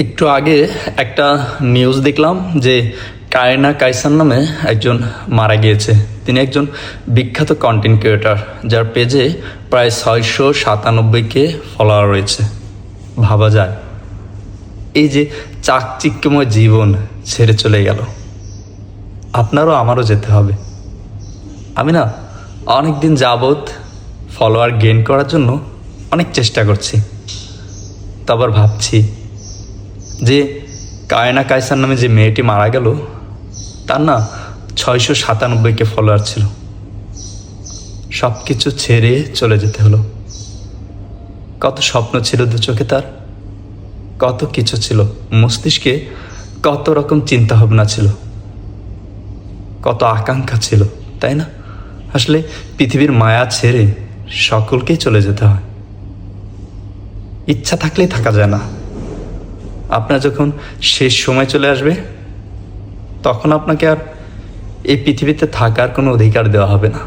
একটু আগে একটা নিউজ দেখলাম যে কায়না কাইসার নামে একজন মারা গিয়েছে। তিনি একজন বিখ্যাত কন্টেন্ট ক্রিয়েটর, যার পেজে প্রায় 697কে ফলোয়ার রয়েছে। ভাবা যায়, এই যে চাকচিক্যময় জীবন ছেড়ে চলে গেল। আপনারও আমারও যেতে হবে। আমি না অনেক দিন যাবৎ ফলোয়ার গেইন করার জন্য অনেক চেষ্টা করছি। তারপর ভাবছি যে কায়না কাইসার নামে যে মেয়েটি মারা গেল, তার না 697কে ফলোয়ার ছিল। সব কিছু ছেড়ে চলে যেতে হলো। কত স্বপ্ন ছিল দু চোখে তার, কত কিছু ছিল মস্তিষ্কে, কত রকম চিন্তা ভাবনা ছিল, কত আকাঙ্ক্ষা ছিল, তাই না? আসলে পৃথিবীর মায়া ছেড়ে সকলকেই চলে যেতে হয়। ইচ্ছা থাকলেই থাকা যায় না। আপনার যখন শেষ সময় চলে আসবে, তখন আপনাকে আর এই পৃথিবীতে থাকার কোনো অধিকার দেওয়া হবে না।